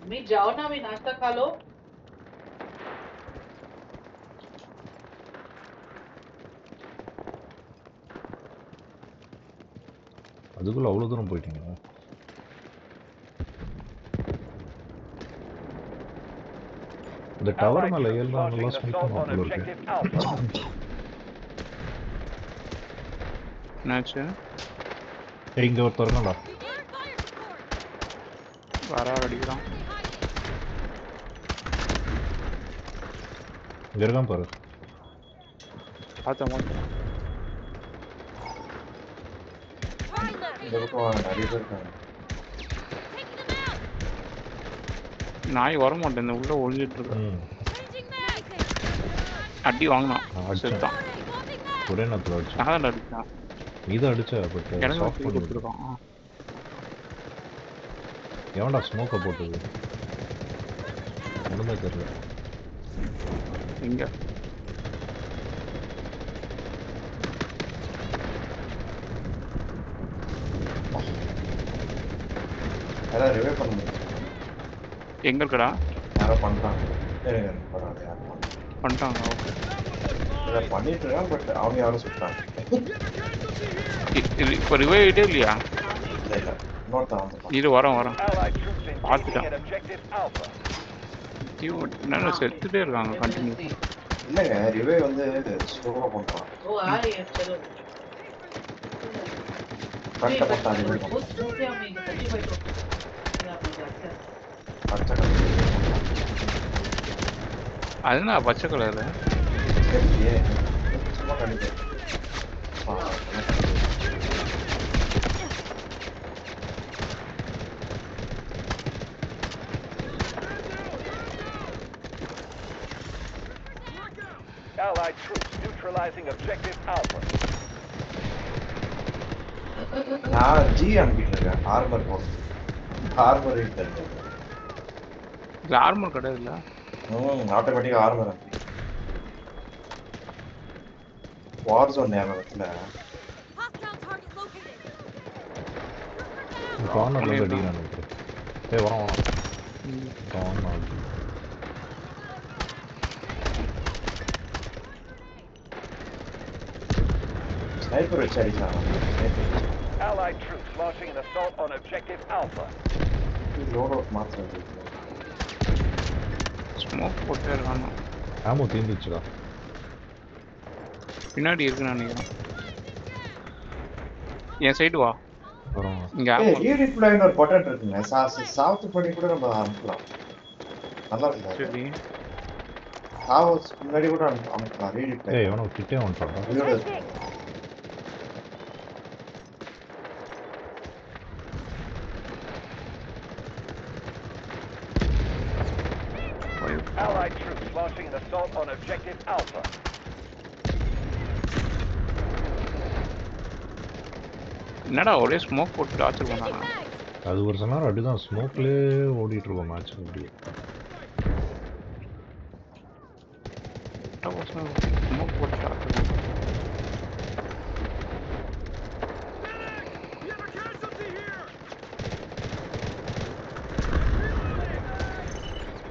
मी जाओ ना अभी नाश्ता खा लो அதுக்குள்ள அவ்வளவு தூரம் போயிட்டீங்களா இந்த டவர் மேல ஏறலாம் நல்லா ஸ்னைப் பண்ண இருக்கு என்னாச்சு இங்க ஒருத்தர் இருக்கான்டா வர அடிக்கிறான் இங்க இருக்கான் பாரு பார்த்தேன் இந்த பக்கம் நிறைய பேர் இருக்காங்க நாய் வர மாட்டேன் இந்த உள்ள ஒளிஞ்சிட்டு இருக்கு அடி வாங்கினான் செத்தான் ஒரே நேரத்தில் அடிச்சு நான் அடிச்சான் நீதான் அடிச்ச பட் சாஃப்ட் பண்ணி கொடுத்துருக்கான் எவன்டா ஸ்மோக்கை போட்டது ஒன்றுமே தெரியல எங்க யாராவது ரிவே பண்ண முடியும் எங்க இருக்கடா யாரோ பண்ணுறாங்க பரவாயில்ல யாரும் பண்ணிட்டாங்க ஓகே இதை பண்ணிட்டு இருக்கான் பட் அவங்க யாரும் சுட்டாங்க இப்போ ரிவைவ் ஆகிட்டே இல்லையா இல்லை இல்லை இன்னொருத்தன் வந்து இது வரேன் பார்த்துட்டேன் என்ன செத்துட்டே இருக்காங்க கண்டினியூ இல்லைங்க ரிவே வந்து ஸ்லோவாக பண்ணுறான் वो आ रही है चलो கஷ்டப்பட்டா ரிவே वो क्या मैं सच्ची बात तो क्या बोलते हैं பச்சை அதுனா பச்சை கலர் சரியே சும்மா கண்டிப்பா Allied troops neutralizing objective Alpha. நான் ஜி அனுப்பிட்டு இருக்கேன் ஆர்மர் போட்டு ஆர்மர் இல்லை ஆர்மர் கிடையாது இல்லை ஆட்டோமேட்டிக்காக ஆர்மர் அனுப்பி வார் ஜோன் ஞாபகத்தில் கார்னர்ல அடிக்கிறான் ஏய் வரோம் கார்னர் ஸ்னைப்பர் வச்சு அடிக்கலாம் Allied troops launching an assault on objective Alpha. Load out மாத்திரம் ஸ்மோக் போட்டே இருக்கானோ ஆமோ தீந்துச்சுடா பின்னாடி இருக்கு நான் நினைக்கிறேன் என் சைடு வா வரோம் இங்க ரீடிப்ளாய்னு ஒரு பட்டன் இருக்குங்க சாவுத்து பண்ணி கூட நம்ம அனுப்பலாம் நல்லா இருக்கு சரி சாவு முன்னாடி கூட அனுப்பலாம் ரீடிப்ளாய் ஏய் இவனை கிட்டே வந்துட்டான் Allied troops launching an assault on objective Alpha. என்னடா ஒரே ஸ்மோக் போட்டு டார்ச்சர் பண்ணாங்க அது ஒரு சில நேரம் அப்படிதான் ஸ்மோக்லேயே ஓடிட்டு இருக்கோம் மேட்ச் அப்படியே ஸ்மோக் போட்டு torture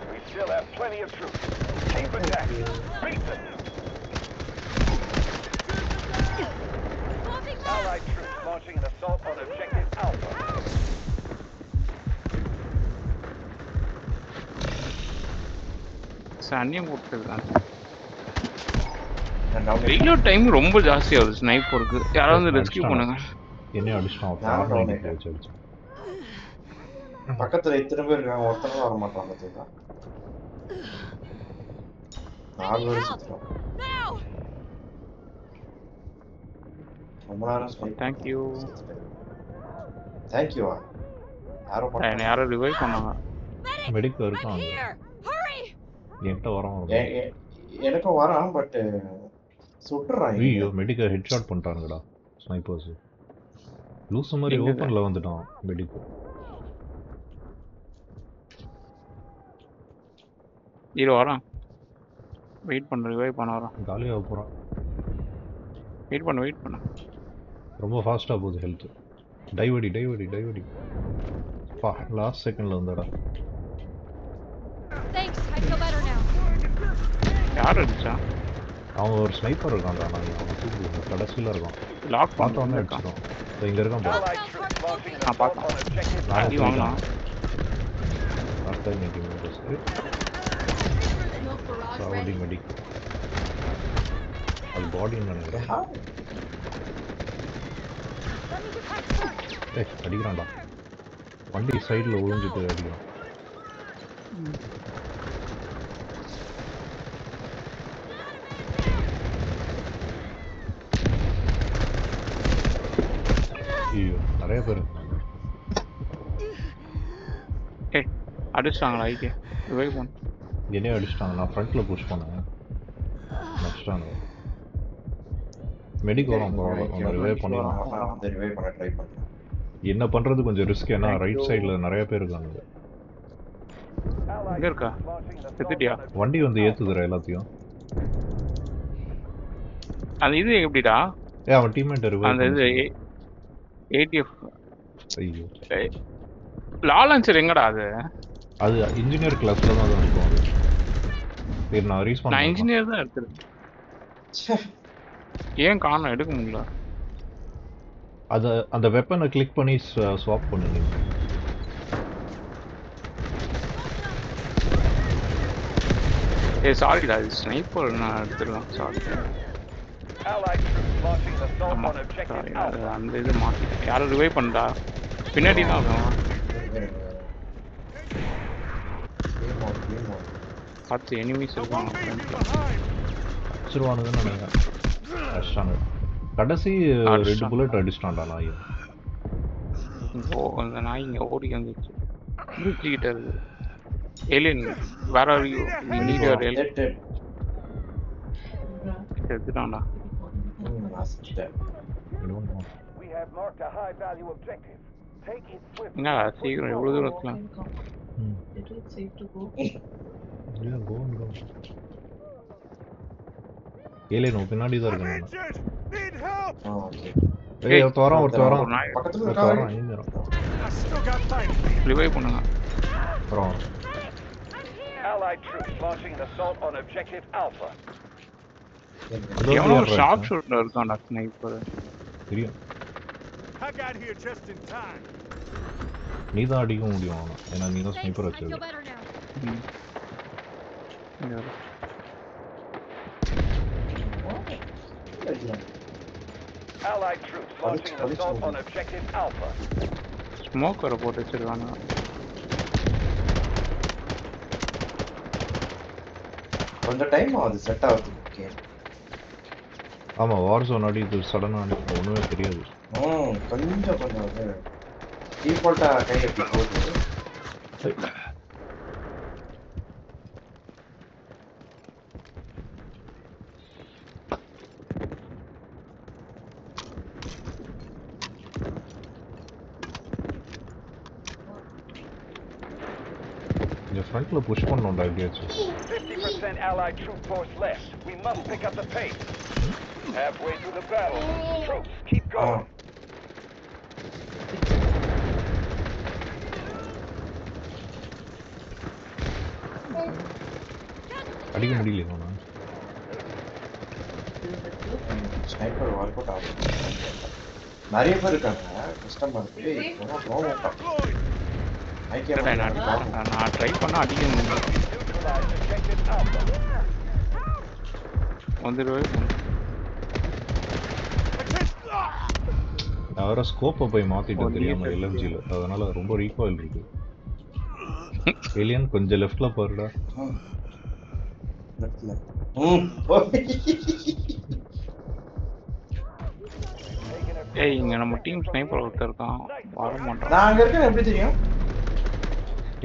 We still have plenty of troops. Keep attacking. Beat them. Allied troops launching an assault on objective Alpha. சன்னியம் போட்டுருக்காங்க நான் ரீலோட் டைம் ரொம்ப ஜாஸ்தி ஆகுது ஸ்னைப்பருக்கு யாராவது ரெஸ்கியூ பண்ணுங்க என்னையும் அடிச்சிட்டான் பக்கத்துல இத்தனை பேர் இருக்காங்க ஒருத்தனும் வர மாட்டான் பார்த்தீங்களா 4 பேர் சுத்துறோம் ரொம்ப நேரம் தேங்க்யூ தேங்க்யூவா யாரோ என்னை யாரும் ரிவைவ் பண்ணாங்க மெடிக் இருக்கான் என்கிட்ட வரோம் எனக்கும் வரான் பட் சுட்டுறான் ஐயோ மெடிக்கை ஹெட் ஷாட் பண்ணிட்டானுங்கடா ஸ்னைப்பர்ஸ் லூஸ் மாதிரி ஓப்பன்ல வந்துட்டான் மெடிக் இரு வரான் வெயிட் பண்ண ரிவைவ் பண்ண வரான் காலியாக போகிறான் வெயிட் பண்ண ரொம்ப ஃபாஸ்ட்டாக போகுது ஹெல்த் டைவடி பா லாஸ்ட் செகண்டில் வந்தடா feel better now. யார் அடிச்சா? அவன் ஒரு ஸ்னைப்பர் இருக்கான்டா, நான் அவன் தூக்கி கடைசியில் இருக்கான். லாக் பார்த்தோன்னே இருக்கான். அடிச்சிடும். இங்கே இருக்கான் பாரு. Allied troops launching an Ah, assault papa. on objective அடி Alpha. வாங்கலாம். Last time meeting first No barrage சாவடி ready. மெடி. அது பாடின்னு நினைக்கிறேன். Let me detect first. ஏய் அடிக்கிறான்டா. வண்டி சைடில் விழுந்துட்டு அடிக்கிறான். ஐயோ நிறைய பேர் இருக்காங்க. ஏய் அடிச்சிட்டாங்களா ஐகே? ரிவைவ் பண்ணு. என்னையே அடிச்சிட்டாங்க. நான் ஃப்ரண்ட்டில் புஷ் பண்ணேன். அடிச்சிட்டாங்க. மெடிக் வரும் பரவாயில்ல, ரிவைவ் பண்ணிடலாம். வந்து ரிவைவ் பண்ண ட்ரை பண்ணுறேன். என்ன பண்ணுறது கொஞ்சம் ரிஸ்க், ஏன்னா ரைட் சைடில் நிறைய பேர் இருக்காங்க. எங்க இருக்கா? செத்துட்டியா? வண்டி வந்து ஏற்றுதுற எல்லாத்தையும். அந்த இது எப்படிடா? அவன் டீம்மேட் அந்த இது ரிவைவ். ATF ஐயோ லாலன்சர் எங்கடா அது? அது இன்ஜினியர் கிளாஸில் தான் இருக்கும். அது சரி நான் ரீஸ்பாண்ட் நான் இன்ஜினியர் தான் எடுத்துருக்கேன். ஏன் காணோம்? எடுக்க முடியல. அதை அந்த வெப்பனை கிளிக் பண்ணி ஸ்வாப் பண்ணுங்க. ஏய் சாரிடா, இது ஸ்னைப்பர் நான் எடுத்துருக்கேன். Sorry. Allied troops launching an assault ஆமா on objective சாரி, Alpha. அந்த இது மாட்டிட்டேன். யாரும் ரிவைவ் பண்ணா பின்னாடி தான் இருக்கும். பார்த்து எனிமீஸ் இருக்காங்க. அடிச்சிருவானுங்கன்னு நினைக்கிறேன். அடிச்சிட்டாங்க. கடைசி ரெண்டு புல்லட் அடிச்சிட்டான்டா நாய். ஓ அந்த நாய் இங்கே ஓடி வந்துச்சு. பிரிட்ஜ் கிட்ட இருக்கு. ஏலியன் வேற நீட் யுவர் ஏலியன் எடுத்துட்டான்டா. We have marked a high value objective. Take it swiftly. என்னடா சீக்கிரம் எவ்வளோ தூரத்துல? It is safe to go. Alien பின்னாடி தான் இருக்கேன் நான். Injured! Need help! ஏய் ஒருத்த வரான் ஒரு நாய் பக்கத்துல ஒருத்த வரான் இங்க I still got time. Revive பண்ணுங்க. வரான். Allied troops launching an assault on objective Alpha. எவனோ ஒரு ஷார்ப் ஷூட்டர் இருக்கான்டா ஸ்னைப்பர். தெரியும். I got here just in time. நீ தான் அடிக்க முடியும் அவனை, ஏன்னா நீ தான் Thanks, ஸ்னைப்பர் I feel வச்சிருக்க. better now. இங்க வரு. Allied troops launching an assault on objective Alpha. Smoke வர போட்டு வச்சிருக்கானுங்க. கொஞ்சம் டைம் ஆகுது செட் ஆகுது. ஓகே ஆமா வார் ஜோன் அடி இது சடனா ஒண்ணுமே தெரியாது. கொஞ்சம் டிஃபால்ட்டா கை எப்படி போகுது. இந்த ஃப்ரண்ட்ல புஷ் பண்ணோம்டா எப்படியாச்சும். 50% Allied troop force left. We must pick up the pace. Halfway through the battle. Troops, keep going. அடிக்க முடியல அவனா. ஸ்னைப்பர் ஒர்க் அவுட் ஆகும். நிறைய பேர் இருக்காங்க கஸ்டமர் நான் ட்ரை பண்ணா அடிக்க முடியல. Neutralize objective Alpha. வந்துடுவே. நான் வேற ஸ்கோப்பை போய் மாத்திட்டேன் தெரியாம LMG-ல, அதனால ரொம்ப ரீகாயில் இருக்கு. ஏலியன் கொஞ்சம் லெஃப்ட்ல பாருடா. ஏய் இங்க நம்ம டீம் ஸ்னைப்பர் ஒருத்தர் இருக்கான், வர மாட்டான். நான் அங்க இருக்கேன் எப்படி தெரியும்?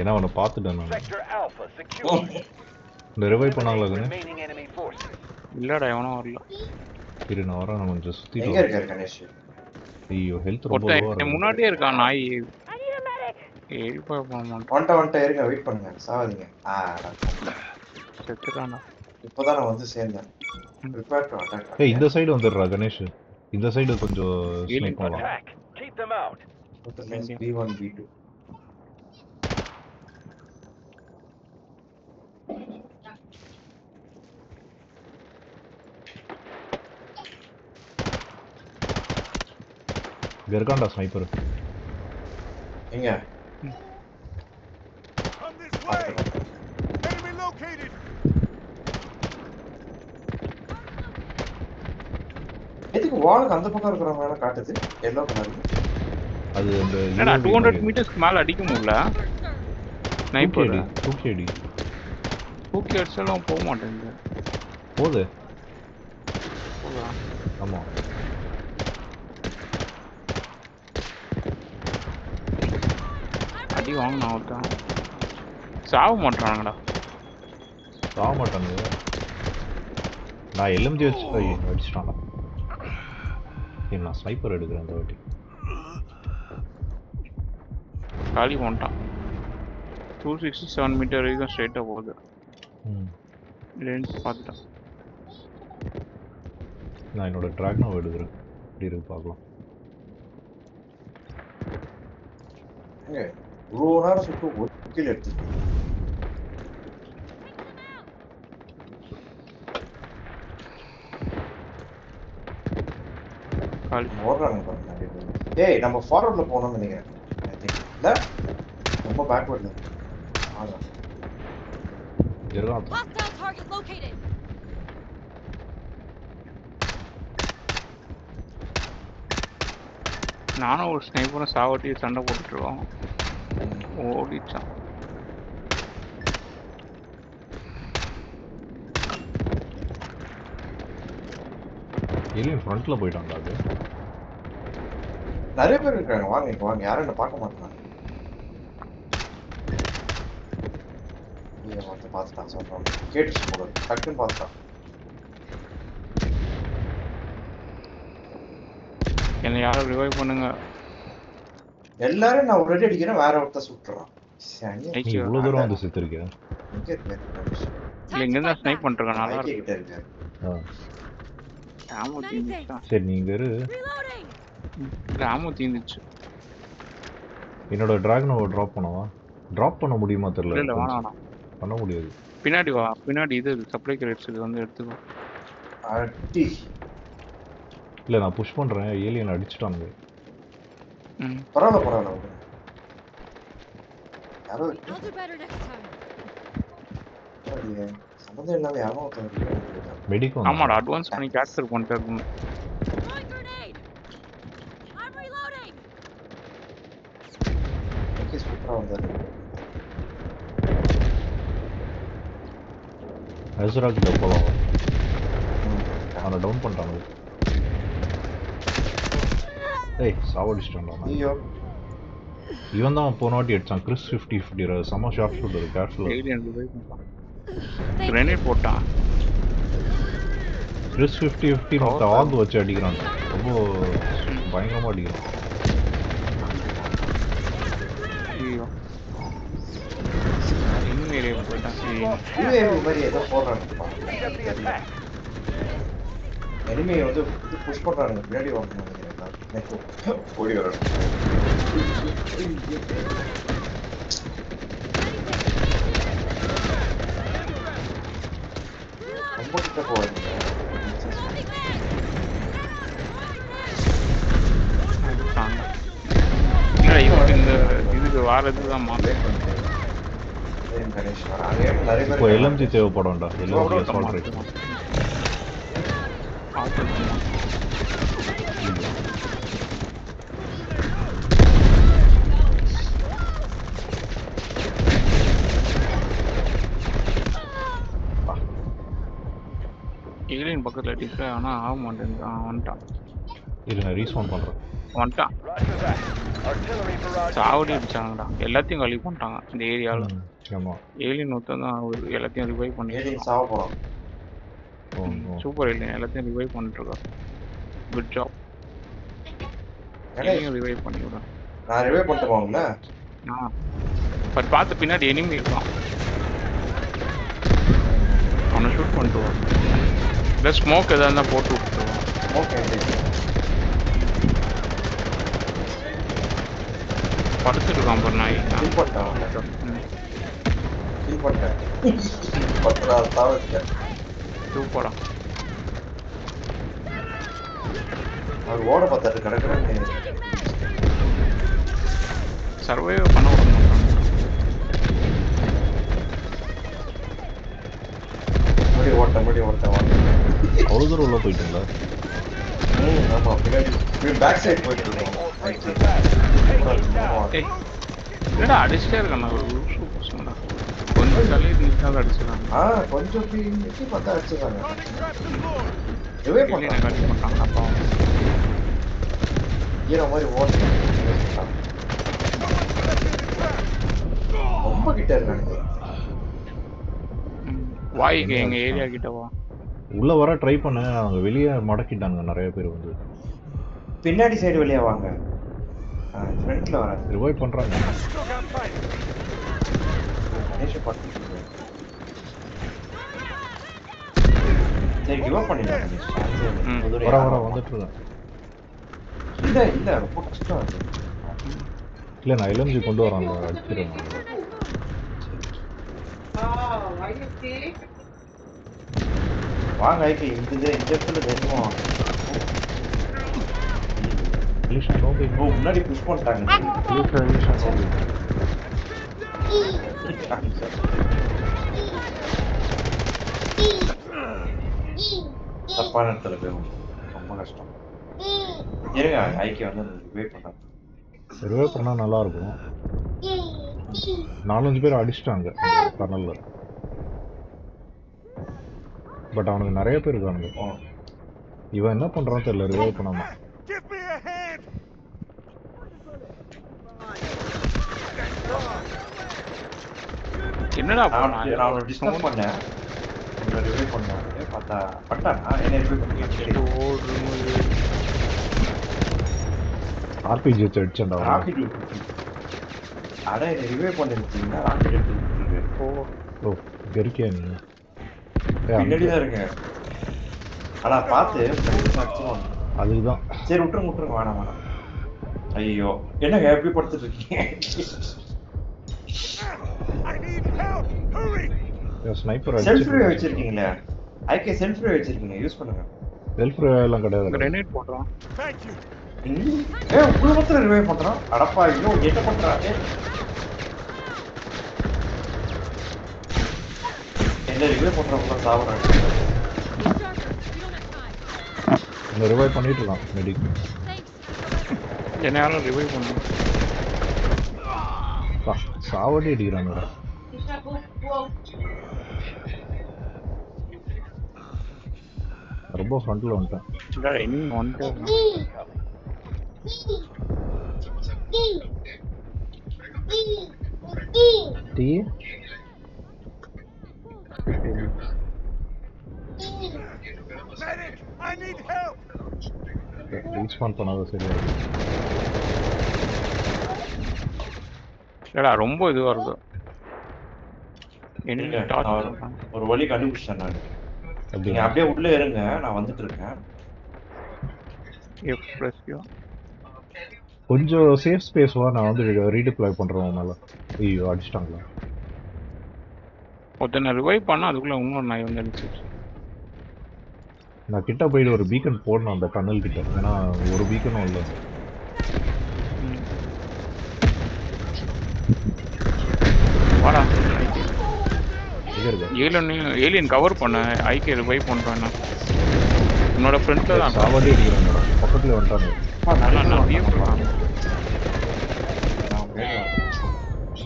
ஏன்னா அவனை பார்த்துட்டேன் நான். Sector Alpha secure. இந்த ரிவைவ் பண்ணாங்களா அதுன்னு? Remaining enemy forces. இல்லடா எவனும் வரல. இரு நான் வரேன், நான் கொஞ்சம் சுத்திட்டு எங்க இருக்காரு கணேஷ்? ஐயோ ஹெல்த் ரொம்ப ஒருத்தன் லோவா இருக்கு. முன்னாடியே இருக்கான் நாய். ஏறி போய் போக மாட்டான். வந்துட்ட இருங்க, வெயிட் பண்ணுங்க, சாவாதீங்க. செத்துட்டான்டா. இப்போதான் நான் வந்து சேர்ந்தேன். Prepare to attack. ஏய் இந்த சைடு வந்துடுறா கணேஷ். இந்த சைடு கொஞ்சம் ஸ்னைப் பண்ணலாம். Attack. Keep them out. B1 B2 இங்க இருக்கான்டா ஸ்னைப்பர். எங்க Come this way. Enemy located. எதுக்கு வாலுக்கு அந்த பக்கம் இருக்கிறவங்க எல்லாம் காட்டுது எல்லோ கலர்? அது அந்த என்னடா 200 மீட்டர்ஸ்க்கு மேல அடிக்க முடியல ஸ்னைப்பர். தூக்கி தூக்கி அடிச்சாலும் போக மாட்டேங்குது. போகுது. போதா? ஆமா. அடி வாங்கினா ஒருத்தான் சாவ மாட்டானுங்கடா. சாக மாட்டானுங்க. நான் எலும்பி வச்சு அடிச்சிட்டான்டா. நான் ஸ்னைப்பர் எடுக்கிறேன் இந்த வாட்டி. காலி பண்ணிட்டான். 267 மீட்டர் வரைக்கும் ஸ்ட்ரைட்டாக போகுது. ரேஞ்ச் பார்த்துட்டான். நான் என்னோட ட்ராக்னோ எடுக்கிறேன். இப்படி இருக்கு பார்க்கலாம். இவ்வளோ நேரம் சுட்டு ஒரு கீழே எடுத்து ஓடுறாங்க பாருங்க நிறைய பேர். ஏய் நம்ம ஃபார்வர்ட்ல போனோம்னு நினைக்கிறேன். இல்ல ரொம்ப பேக்வர்ட்ல. Hostile target located. நானும் ஒரு ஸ்னைப்பரும் சாவட்டி சண்டை போட்டுருக்கோம். ஓடிச்சான். எலியும் ஃப்ரண்ட்ல போயிட்டாங்க. அது நிறைய பேர் இருக்காங்க. வாங்க இங்க வாங்க. யாரும் என்ன பார்க்க மாட்டாங்க. நீங்க வந்து பார்த்துட்டான் சொல்றோம். கேட்டுச்சு போல டக்குன்னு பார்த்துட்டான். என்னை யாரும் ரிவைவ் பண்ணுங்க. எல்லாரும் நான் ஒரே அடிக்கிறேன். வேற ஒருத்தர் சுட்டுறான். நீ இவ்வளவு தூரம் வந்து செத்துருக்க. இல்ல இங்க தான் ஸ்னைப் பண்றேன். நல்லா கிட்ட இருக்கு. ஆமோ தீந்துச்சா? சரி நீங்க இரு. இல்ல ஆமோ தீந்துச்சு. என்னோட டிராகனோ டிராப் பண்ணவா? டிராப் பண்ண முடியுமா தெரியல. இல்ல வேணாம். பண்ண முடியாது. பின்னாடி வா. பின்னாடி இது சப்ளை கிரேட்ஸ் இது வந்து எடுத்துக்கோ. அடி. இல்ல நான் புஷ் பண்றேன். ஏலியன் அடிச்சிட்டானுங்க. பரவாயில்ல. யாரோ I'll do better next time. சம்பந்தம் இல்லாம யாரோ மெடிக்கோ. ஆமாடா அட்வான்ஸ் பண்ணி கேப்சர் பண்ணிட்டு. Throwing grenade. I'm reloading. Okay சூப்பரா வந்தாரு. அஸ்ரா கிட்ட போலாம். அவனை டவுன் பண்ணிட்டாங்க. ஏய் சாவடிச்சிட்டான்டா. ஐயோ இவன் தான் போன வாட்டி அடிச்சான். கிறிஸ் 50-50 செம short shooter. Careful. Alien revive பண்ணான். கிரெனேட் போட்டான். கிறிஸ் 50-50 மொத்த ஆர்ட் வச்சு அடிக்கிறான். ரொம்ப பயங்கரமா அடிக்கிறான். ஐயோ இன்னும் ஏரியா போயிட்டான். யூஏவி மாதிரி ஏதோ போடுறானுப்பா. எனிமே வந்து புஷ் பண்றானுங்க. பின்னாடி வாங்க நினைக்கிறேன். ஓடி வரான். ரொம்ப கிட்ட போவாங்க. இந்த இதுக்கு வாரதுக்கு தான் மாதே கணேஷ் வராங்க. நிறைய இப்போ பேர் எல்எம்ஜி தேவைப்படும்டா. LMG assault rifle. ஏலியன் பக்கத்துல அடிக்க ஆனா ஆக மாட்டேன். வந்துட்டான். இது நான் ரீஸ்பான் பண்றேன். வந்துட்டான். சாவடி அடிச்சாங்கடா. எல்லாத்தையும் காலி பண்ணிட்டாங்க இந்த ஏரியாவில். ஆமா ஏலியன் ஒருத்தன் தான் எல்லாத்தையும் ரிவைவ் பண்ணி ஏலியன் சாவ போறான். சூப்பர் ஏலியன் எல்லாத்தையும் ரிவைவ் பண்ணிட்டு இருக்கான். Good job. ஏலியன் ரிவைவ் பண்ணி விடுறேன். நான் ரிவைவ் பண்ணிட்டு போவாங்கல்ல. பட் பார்த்து பின்னாடி எனிமி இருக்கான். அவனை ஷூட் பண்ணிட்டு வா. இல்லை ஸ்மோக் எதாவது இருந்தால் போட்டு விட்டுருவான். ஸ்மோக் படுத்துட்டு இருக்கான் பாரு நாய். கில் பண்ணிட்டான். கில் பண்ணிட்டேன். 10 தாவல. சூப்பரா. அவர் ஓட பார்த்தாரு கடற்கரை சர்வே பண்ண விட மாட்டாங்க. முடி ஓட்ட அவ்வளோ தூரம் உள்ள போயிட்டுங்களா? ஆமா பின்னாடி பேக் சைடு போயிட்டு இருக்கோம். ஏய் என்னடா அடிச்சுட்டே இருக்கான் நான் ஒரு சூப்பர் கொஞ்சம் தள்ளி நிற்காத அடிச்சிடலாம். கொஞ்சம் நிறுத்தி பார்த்தா அடிச்சிடறாங்க. ரிவே பண்ணலாம் கட்டி பண்ணாங்க அப்பா ஈர மாதிரி ஓட்டு ரொம்ப கிட்ட இருக்காங்க. வாய்க்கு எங்க ஏரியா கிட்ட வா. உள்ள வர ட்ரை பண்ண அவங்க வெளியே மடக்கிட்டாங்க நிறைய பேர் வந்து. பின்னாடி சைடு வெளியே வாங்க. ஃப்ரண்ட்ல வர ரிவைவ் பண்றாங்க. சரி கிவ் அப் பண்ணிடலாம். வர வந்துட்டு இருக்கேன். இல்ல ரொம்ப கஷ்டம் அது. இல்ல நான் எல்எம்ஜி கொண்டு வராங்க அடிச்சிடுறேன். வாங்க ஐக்கி இந்த இடத்துல தெரியுமா? முன்னாடி புஷ் பண்ணிட்டாங்க. தப்பான இடத்துல போகும். ரொம்ப கஷ்டம். இருங்க ஐக்கி வந்து ரிவைவ் பண்ணா நல்லா இருக்கும். 4-5 பேர் அடிச்சிட்டாங்க டனல்ல. பட் அவனுக்கு நிறைய பேர் இருக்கானுங்க. இவன் என்ன பண்றான்னு தெரியல ரிவைவ் பண்ணாம. என்னடா நான் டிஸ்டர்ப் பண்ணேன். ரிவைவ் பண்ணாங்க பார்த்தா பட்டானா என்ன ரிவைவ் பண்ணிட்டு ஆர்பிஜி வச்சு அடிச்சேன்டா. ராக்கெட் அட என்ன ரிவைவ் பண்ணிருக்கீங்க. ராக்கெட் எடுத்து ஓ கெரிக்கே நீ பின்னாடி தான் இருங்க. ஆனா பார்த்து அதுதான். சரி விட்டுருங்க வேணாம். ஐயோ என்னங்க எப்படி படுத்துட்டு இருக்கீங்க? ஸ்னைப்பர் செல்ஃப் ரிவைவ் வச்சிருக்கீங்களே. ஐகே செல்ஃப் ரிவைவ் வச்சிருக்கீங்க. யூஸ் பண்ணுங்க. செல்ஃப் ரிவைவ் எல்லாம் கிடையாது. கிரேனேட் போடுறான். உள்ள மட்டும் ரிவைவ் பண்றான். அடப்பா இன்னும் என்ன பண்றாங்க? என்ன ரிவைவ் பண்றவங்க சாவறாங்க. இந்த ரிவைவ் பண்ணிட்டு இருக்கான் மெடிக். என்ன யாரும் ரிவைவ் பண்ணு. சாவடி அடிக்கிறானுடா. ரொம்ப ஃப்ரண்ட்ல வந்துட்டேன். இன்னும் வந்துட்டேன். டீ ரீஸ்பான் பண்ணாத சரியா இருக்கு. இல்லடா ரொம்ப இதுவா இருக்கு. ஒரு வழி கண்டுபிடிச்சேன் நான். நீங்க அப்படியே உள்ள இருங்க, நான் வந்துட்டு இருக்கேன். கொஞ்சம் சேஃப் ஸ்பேஸ் வா, நான் வந்து ரீடிப்ளாய் பண்றேன். மேல ஐயோ அடிச்சிட்டாங்களா? ஒருத்தனை ரிவைவ் பண்ணா அதுக்குள்ள இன்னொரு நாய் வந்து அடிச்சிருச்சு. நான் கிட்ட போயிட்டு ஒரு பீக்கன் போடணும் அந்த டனல் கிட்ட. ஏன்னா ஒரு பீக்கனும் இல்லை. வாடா ஏலியன் கவர் பண்ண. ஐகே ரிவைவ் பண்றான். உன்னோட ஃப்ரெண்ட்ல தான் சாவடி அடிக்கிறாங்க. பக்கத்துல வந்துட்டாங்க.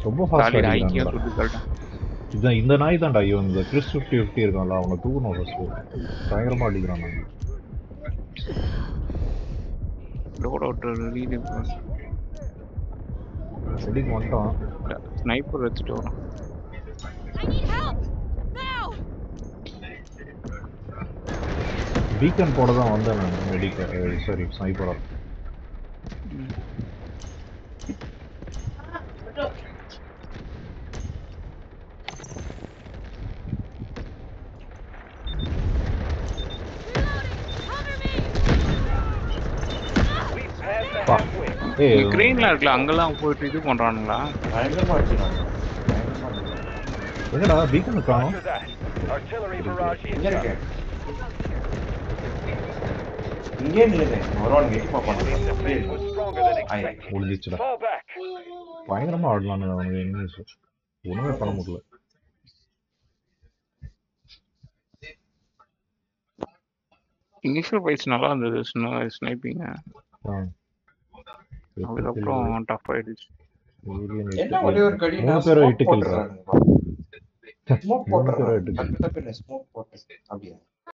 ரொம்ப ஃபாஸ்டா அடிக்கிறாங்க. இதான் இந்த நாய் தான்டா இவன். இந்த கிறிஸ் 50 இருக்கான்ல, அவனை தூக்கணும் ஃபர்ஸ்ட். பயங்கரமா அடிக்கிறான். லோட் அவுட் ரீட் செடிக்கு வந்துட்டான். ஸ்னைப்பர் வச்சுட்டு வரான். பீக்கன் போட தான் வந்தேன் நான். மெடிக்க சாரி ஸ்னைப்பரா. கிரீன்ல இருக்குல்ல, அங்கெல்லாம் போயிட்டு இது பண்றானுங்களா? பயங்கரமா அடிக்கிறாங்க. எங்கடா பீக்கன் காணோம்? இங்க இருக்கு. இங்கே நில்லுங்க வருவானுங்க எட்டி பார்ப்பானுங்க Enemy அப்படியே defense was இருக்கும். stronger than ஆய் expected. முடிஞ்சிச்சுடா. Fall back. பயங்கரமா ஆடலான்னு அவனுக்கு எனிமீஸ் ஒண்ணுமே பண்ண முடியல. இனிஷியல் ஃபைட்ஸ் நல்லா இருந்தது ஸ்னைப்பிங். அதுக்கப்புறம் டஃப் ஆயிடுச்சு. என்ன ஒரே ஒரு கடி மூணு நான் பேரை ஸ்மோக் இட்டு கில்றா. போட்டுறானுங்க ஸ்மோக் மூணு பேரை போட்டுறாங்க இட்டு டக்கு டக்குன்னு ஸ்மோக் போட்டு அப்படியே